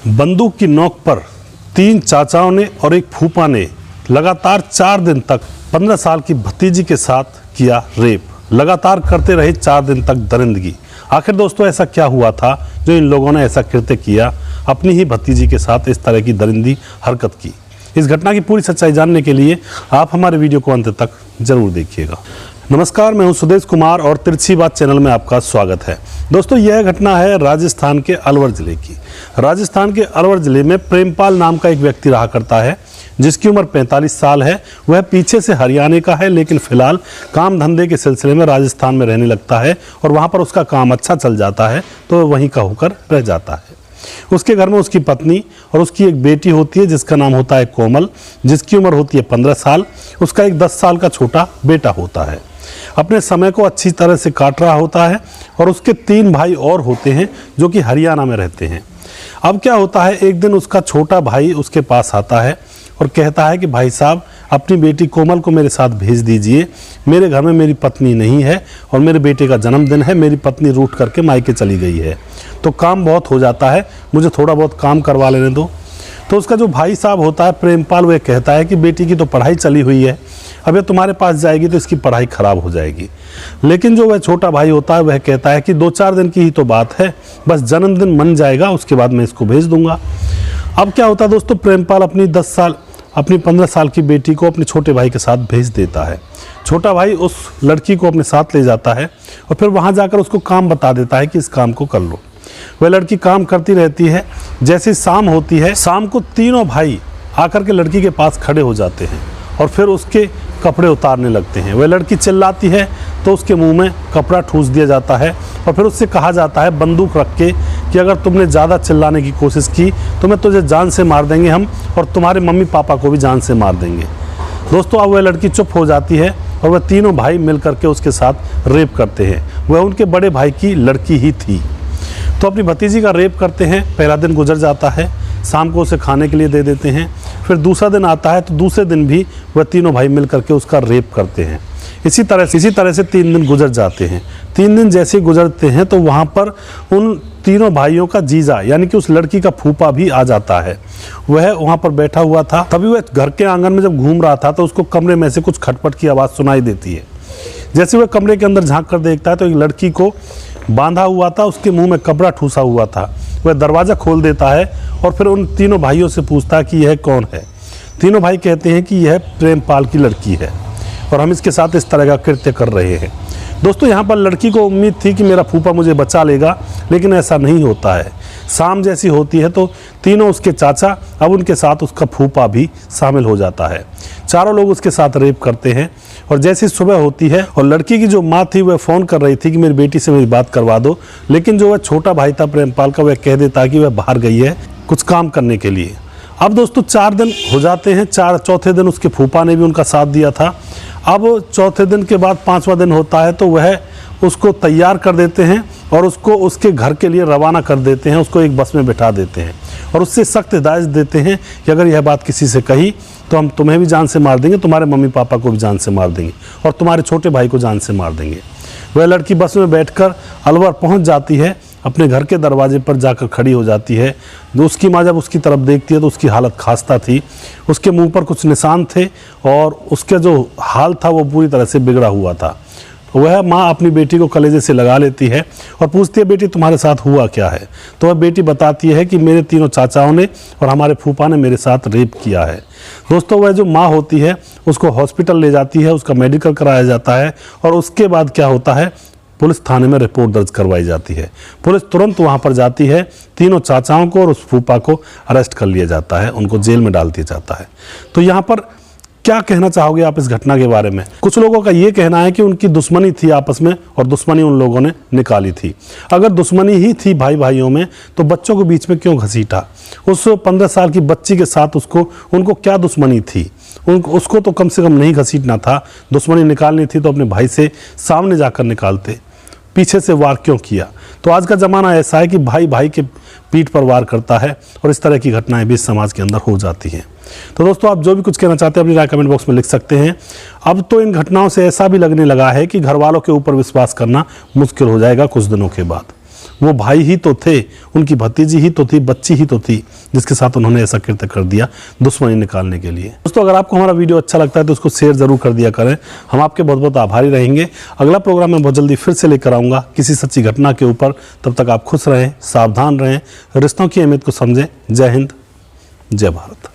बंदूक की नोक पर 3 चाचाओं ने और एक फूफा ने लगातार 4 दिन तक 15 साल की भतीजी के साथ किया रेप। लगातार करते रहे 4 दिन तक दरिंदगी। आखिर दोस्तों ऐसा क्या हुआ था जो इन लोगों ने ऐसा कृत्य किया, अपनी ही भतीजी के साथ इस तरह की दरिंदी हरकत की। इस घटना की पूरी सच्चाई जानने के लिए आप हमारे वीडियो को अंत तक जरूर देखिएगा। नमस्कार, मैं हूं सुदेश कुमार और तिरछी बात चैनल में आपका स्वागत है। दोस्तों यह घटना है राजस्थान के अलवर जिले की। राजस्थान के अलवर जिले में प्रेमपाल नाम का एक व्यक्ति रहा करता है जिसकी उम्र 45 साल है। वह पीछे से हरियाणा का है, लेकिन फिलहाल काम धंधे के सिलसिले में राजस्थान में रहने लगता है और वहां पर उसका काम अच्छा चल जाता है तो वहीं का होकर रह जाता है। उसके घर में उसकी पत्नी और उसकी एक बेटी होती है जिसका नाम होता है कोमल, जिसकी उम्र होती है 15 साल। उसका एक 10 साल का छोटा बेटा होता है। अपने समय को अच्छी तरह से काट रहा होता है और उसके 3 भाई और होते हैं जो कि हरियाणा में रहते हैं। अब क्या होता है, एक दिन उसका छोटा भाई उसके पास आता है और कहता है कि भाई साहब, अपनी बेटी कोमल को मेरे साथ भेज दीजिए। मेरे घर में मेरी पत्नी नहीं है और मेरे बेटे का जन्मदिन है। मेरी पत्नी रूठ करके मायके चली गई है तो काम बहुत हो जाता है, मुझे थोड़ा बहुत काम करवा लेने दो। तो उसका जो भाई साहब होता है प्रेमपाल, वह कहता है कि बेटी की तो पढ़ाई चली हुई है, अब ये तुम्हारे पास जाएगी तो इसकी पढ़ाई खराब हो जाएगी। लेकिन जो वह छोटा भाई होता है वह कहता है कि 2-4 दिन की ही तो बात है, बस जन्मदिन मन जाएगा उसके बाद मैं इसको भेज दूंगा। अब क्या होता है दोस्तों, प्रेमपाल अपनी 15 साल की बेटी को अपने छोटे भाई के साथ भेज देता है। छोटा भाई उस लड़की को अपने साथ ले जाता है और फिर वहाँ जाकर उसको काम बता देता है कि इस काम को कर लो। वह लड़की काम करती रहती है। जैसे शाम होती है, शाम को तीनों भाई आकर के लड़की के पास खड़े हो जाते हैं और फिर उसके कपड़े उतारने लगते हैं। वह लड़की चिल्लाती है तो उसके मुंह में कपड़ा ठूस दिया जाता है और फिर उससे कहा जाता है बंदूक रख के कि अगर तुमने ज़्यादा चिल्लाने की कोशिश की तो मैं तुझे जान से मार देंगे हम, और तुम्हारे मम्मी पापा को भी जान से मार देंगे। दोस्तों अब वह लड़की चुप हो जाती है और वह तीनों भाई मिल करके उसके साथ रेप करते हैं। वह उनके बड़े भाई की लड़की ही थी। तो अपनी भतीजी का रेप करते हैं। पहला दिन गुजर जाता है, शाम को उसे खाने के लिए दे देते हैं। फिर दूसरा दिन आता है तो दूसरे दिन भी वह तीनों भाई मिल करके उसका रेप करते हैं। इसी तरह से 3 दिन गुजर जाते हैं। 3 दिन जैसे गुजरते हैं तो वहाँ पर उन तीनों भाइयों का जीजा यानी कि उस लड़की का फूफा भी आ जाता है। वह वहाँ पर बैठा हुआ था। तभी वह घर के आंगन में जब घूम रहा था तो उसको कमरे में से कुछ खटपट की आवाज़ सुनाई देती है। जैसे वह कमरे के अंदर झांक कर देखता है तो एक लड़की को बांधा हुआ था, उसके मुंह में कपड़ा ठूसा हुआ था। वह दरवाज़ा खोल देता है और फिर उन तीनों भाइयों से पूछता है कि यह कौन है। तीनों भाई कहते हैं कि यह प्रेमपाल की लड़की है और हम इसके साथ इस तरह का कृत्य कर रहे हैं। दोस्तों यहाँ पर लड़की को उम्मीद थी कि मेरा फूफा मुझे बचा लेगा, लेकिन ऐसा नहीं होता है। शाम जैसी होती है तो तीनों उसके चाचा, अब उनके साथ उसका फूफा भी शामिल हो जाता है। चारों लोग उसके साथ रेप करते हैं और जैसी सुबह होती है और लड़की की जो माँ थी वह फ़ोन कर रही थी कि मेरी बेटी से मेरी बात करवा दो, लेकिन जो वह छोटा भाई था प्रेमपाल का, वह कह देता कि वह बाहर गई है कुछ काम करने के लिए। अब दोस्तों 4 दिन हो जाते हैं। चौथे दिन उसके फूफा ने भी उनका साथ दिया था। अब चौथे दिन के बाद 5वां दिन होता है तो वह उसको तैयार कर देते हैं और उसको उसके घर के लिए रवाना कर देते हैं। उसको एक बस में बिठा देते हैं और उससे सख्त हिदायत देते हैं कि अगर यह बात किसी से कही तो हम तुम्हें भी जान से मार देंगे, तुम्हारे मम्मी पापा को भी जान से मार देंगे और तुम्हारे छोटे भाई को जान से मार देंगे। वह लड़की बस में बैठकर अलवर पहुंच जाती है। अपने घर के दरवाजे पर जाकर खड़ी हो जाती है। उसकी माँ जब उसकी तरफ देखती है तो उसकी हालत खास्ता थी। उसके मुंह पर कुछ निशान थे और उसका जो हाल था वो पूरी तरह से बिगड़ा हुआ था। वह माँ अपनी बेटी को कलेजे से लगा लेती है और पूछती है, बेटी तुम्हारे साथ हुआ क्या है? तो वह बेटी बताती है कि मेरे तीनों चाचाओं ने और हमारे फूफा ने मेरे साथ रेप किया है। दोस्तों वह जो माँ होती है उसको हॉस्पिटल ले जाती है, उसका मेडिकल कराया जाता है और उसके बाद क्या होता है, पुलिस थाने में रिपोर्ट दर्ज करवाई जाती है। पुलिस तुरंत वहाँ पर जाती है। तीनों चाचाओं को और उस फूफा को अरेस्ट कर लिया जाता है, उनको जेल में डाल दिया जाता है। तो यहाँ पर क्या कहना चाहोगे आप इस घटना के बारे में? कुछ लोगों का ये कहना है कि उनकी दुश्मनी थी आपस में और दुश्मनी उन लोगों ने निकाली थी। अगर दुश्मनी ही थी भाई भाइयों में तो बच्चों को बीच में क्यों घसीटा? उस 15 साल की बच्ची के साथ उनको क्या दुश्मनी थी? उसको तो कम से कम नहीं घसीटना था। दुश्मनी निकालनी थी तो अपने भाई से सामने जाकर निकालते, पीछे से वार क्यों किया? तो आज का ज़माना ऐसा है कि भाई भाई के पीठ पर वार करता है और इस तरह की घटनाएं भी समाज के अंदर हो जाती हैं। तो दोस्तों आप जो भी कुछ कहना चाहते हैं अपनी राय कमेंट बॉक्स में लिख सकते हैं। अब तो इन घटनाओं से ऐसा भी लगने लगा है कि घर वालों के ऊपर विश्वास करना मुश्किल हो जाएगा कुछ दिनों के बाद। वो भाई ही तो थे, उनकी भतीजी ही तो थी, बच्ची ही तो थी, जिसके साथ उन्होंने ऐसा कृत्य कर दिया दुश्मनी निकालने के लिए। दोस्तों, अगर आपको हमारा वीडियो अच्छा लगता है तो उसको शेयर जरूर कर दिया करें। हम आपके बहुत बहुत आभारी रहेंगे। अगला प्रोग्राम मैं बहुत जल्दी फिर से लेकर आऊँगा किसी सच्ची घटना के ऊपर। तब तक आप खुश रहें, सावधान रहें, रिश्तों की अहमियत को समझें। जय हिंद, जय भारत।